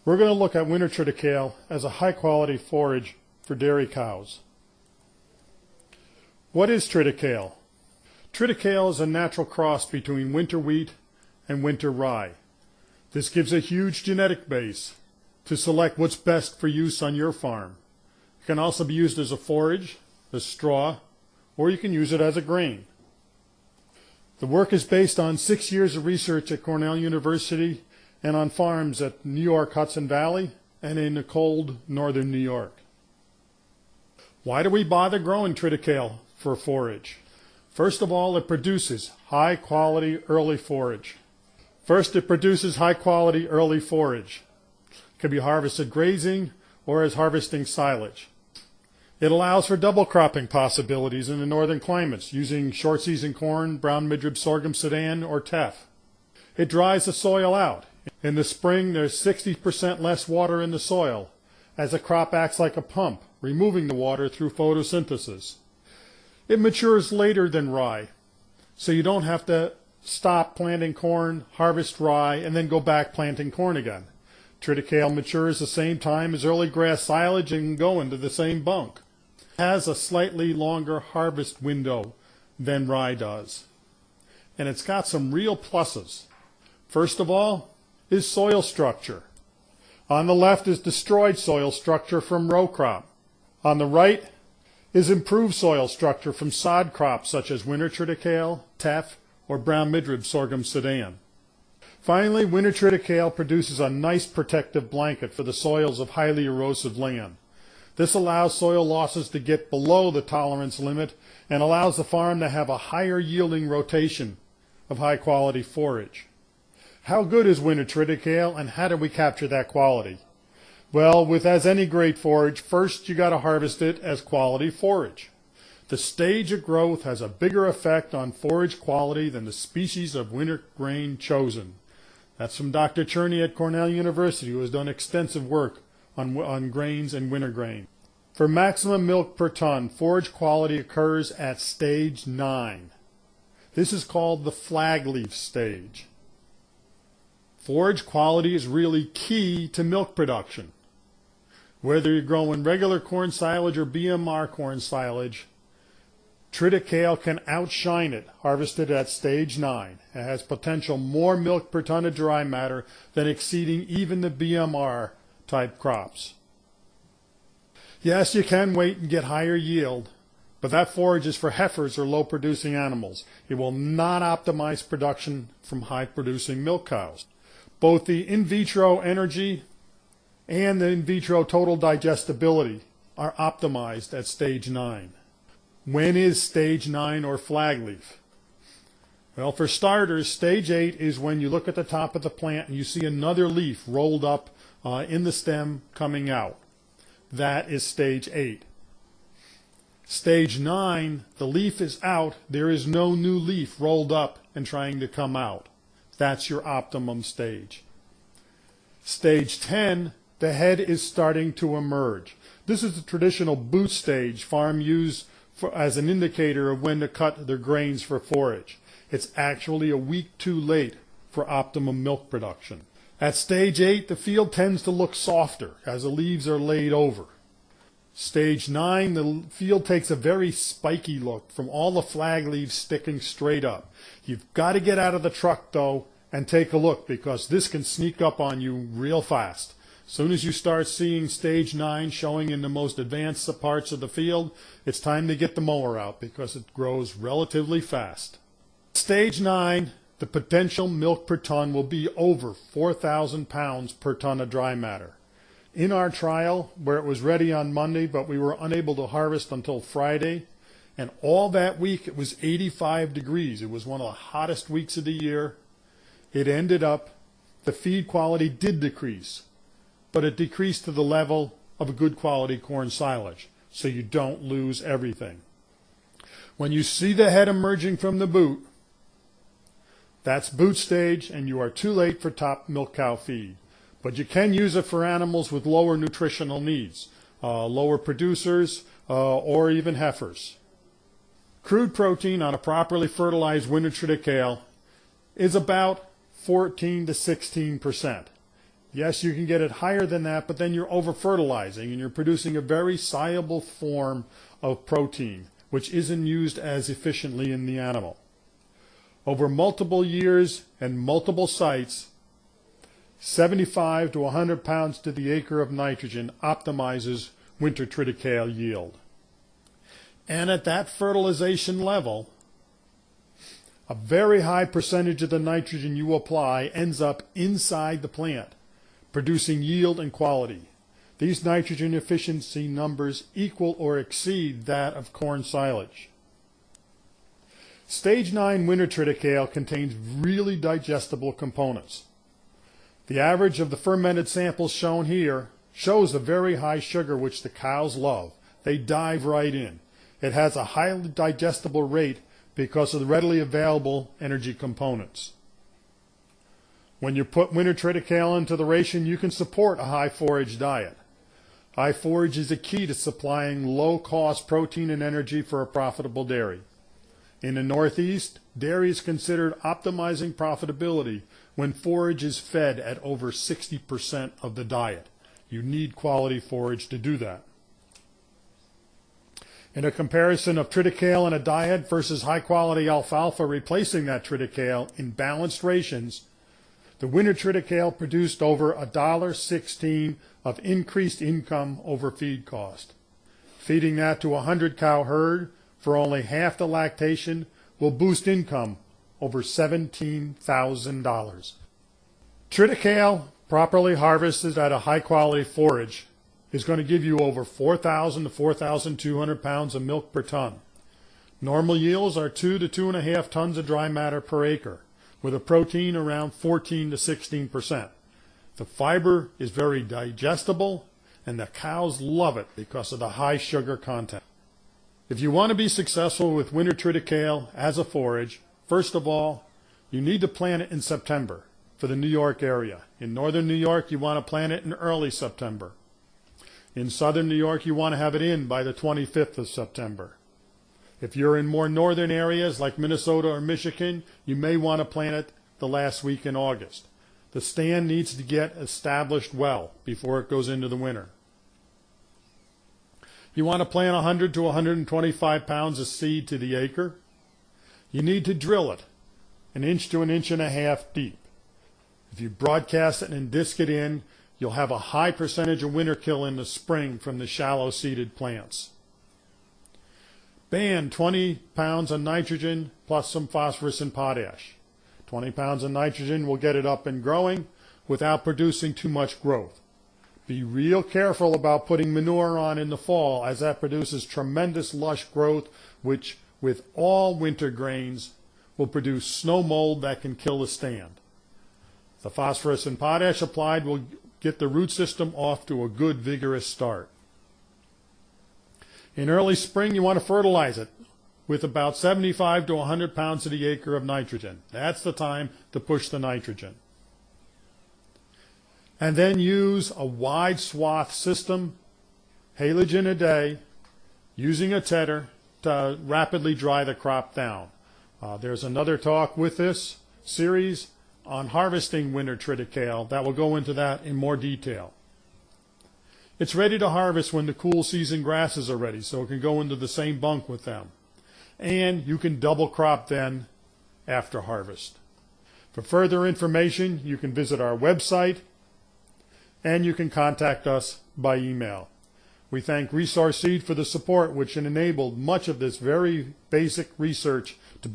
We're going to look at winter triticale as a high-quality forage for dairy cows. What is triticale? Triticale is a natural cross between winter wheat and winter rye. This gives a huge genetic base to select what's best for use on your farm. It can also be used as a forage, as straw, or you can use it as a grain. The work is based on 6 years of research at Cornell University and on farms at New York Hudson Valley and in the cold northern New York. Why do we bother growing triticale for forage? First of all, it produces high-quality early forage. It can be harvested grazing or as harvesting silage. It allows for double cropping possibilities in the northern climates using short season corn, brown midrib sorghum sudan, or teff. It dries the soil out. In the spring, there's 60% less water in the soil, as the crop acts like a pump, removing the water through photosynthesis. It matures later than rye, so you don't have to stop planting corn, harvest rye, and then go back planting corn again. Triticale matures the same time as early grass silage and can go into the same bunk. It has a slightly longer harvest window than rye does, and it's got some real pluses. First of all is soil structure. On the left is destroyed soil structure from row crop. On the right is improved soil structure from sod crops such as winter triticale, teff, or brown midrib sorghum sudan. Finally, winter triticale produces a nice protective blanket for the soils of highly erosive land. This allows soil losses to get below the tolerance limit and allows the farm to have a higher yielding rotation of high quality forage. How good is winter triticale, and how do we capture that quality? Well, with as any great forage, first you got to harvest it as quality forage. The stage of growth has a bigger effect on forage quality than the species of winter grain chosen. That's from Dr. Cherney at Cornell University, who has done extensive work on grains and winter grain. For maximum milk per ton, forage quality occurs at stage 9. This is called the flag leaf stage. Forage quality is really key to milk production. Whether you're growing regular corn silage or BMR corn silage, triticale can outshine it, harvested at stage 9. It has potential more milk per ton of dry matter than exceeding even the BMR type crops. Yes, you can wait and get higher yield, but that forage is for heifers or low producing animals. It will not optimize production from high producing milk cows. Both the in vitro energy and the in vitro total digestibility are optimized at stage 9. When is stage 9 or flag leaf? Well, for starters, stage 8 is when you look at the top of the plant and you see another leaf rolled up in the stem coming out. That is stage 8. Stage 9, the leaf is out, there is no new leaf rolled up and trying to come out. That's your optimum stage. Stage 10, the head is starting to emerge. This is the traditional boot stage farm use as an indicator of when to cut their grains for forage. It's actually a week too late for optimum milk production. At stage 8, the field tends to look softer as the leaves are laid over. Stage 9, the field takes a very spiky look from all the flag leaves sticking straight up. You've got to get out of the truck though and take a look, because this can sneak up on you real fast. As soon as you start seeing stage 9 showing in the most advanced parts of the field, it's time to get the mower out because it grows relatively fast. Stage 9, the potential milk per ton will be over 4,000 pounds per ton of dry matter. In our trial, where it was ready on Monday, but we were unable to harvest until Friday, and all that week it was 85 degrees. It was one of the hottest weeks of the year. It ended up, the feed quality did decrease, but it decreased to the level of a good quality corn silage, so you don't lose everything. When you see the head emerging from the boot, that's boot stage, and you are too late for top milk cow feed. But you can use it for animals with lower nutritional needs, lower producers, or even heifers. Crude protein on a properly fertilized winter triticale is about 14 to 16%. Yes, you can get it higher than that, but then you're over-fertilizing and you're producing a very soluble form of protein, which isn't used as efficiently in the animal. Over multiple years and multiple sites, 75 to 100 pounds to the acre of nitrogen optimizes winter triticale yield. And at that fertilization level, a very high percentage of the nitrogen you apply ends up inside the plant, producing yield and quality. These nitrogen efficiency numbers equal or exceed that of corn silage. Stage 9 winter triticale contains really digestible components. The average of the fermented samples shown here shows a very high sugar which the cows love. They dive right in. It has a highly digestible rate because of the readily available energy components. When you put winter triticale into the ration, you can support a high forage diet. High forage is a key to supplying low-cost protein and energy for a profitable dairy. In the Northeast, dairy is considered optimizing profitability when forage is fed at over 60% of the diet. You need quality forage to do that. In a comparison of triticale in a diet versus high-quality alfalfa replacing that triticale in balanced rations, the winter triticale produced over $1.16 of increased income over feed cost. Feeding that to a 100-cow herd for only half the lactation will boost income over $17,000. Triticale, properly harvested at a high-quality forage, is going to give you over 4,000 to 4,200 pounds of milk per ton. Normal yields are 2 to 2.5 tons of dry matter per acre, with a protein around 14 to 16%. The fiber is very digestible, and the cows love it because of the high sugar content. If you want to be successful with winter triticale as a forage, first of all, you need to plant it in September for the New York area. In northern New York, you want to plant it in early September. In southern New York, you want to have it in by the 25th of September. If you're in more northern areas like Minnesota or Michigan, you may want to plant it the last week in August. The stand needs to get established well before it goes into the winter. You want to plant 100 to 125 pounds of seed to the acre. You need to drill it 1 inch to 1.5 inches deep. If you broadcast it and disc it in, you'll have a high percentage of winter kill in the spring from the shallow seeded plants. Ban 20 pounds of nitrogen plus some phosphorus and potash. 20 pounds of nitrogen will get it up and growing without producing too much growth. Be real careful about putting manure on in the fall, as that produces tremendous lush growth, which with all winter grains will produce snow mold that can kill the stand. The phosphorus and potash applied will get the root system off to a good vigorous start. In early spring, you want to fertilize it with about 75 to 100 pounds to the acre of nitrogen. That's the time to push the nitrogen. And then use a wide swath system, haylage in a day, using a tedder to rapidly dry the crop down. There's another talk with this series on harvesting winter triticale that will go into that in more detail. It's ready to harvest when the cool season grasses are ready, so it can go into the same bunk with them. And you can double crop then after harvest. For further information, you can visit our website and you can contact us by email. We thank Resource Seed for the support which enabled much of this very basic research to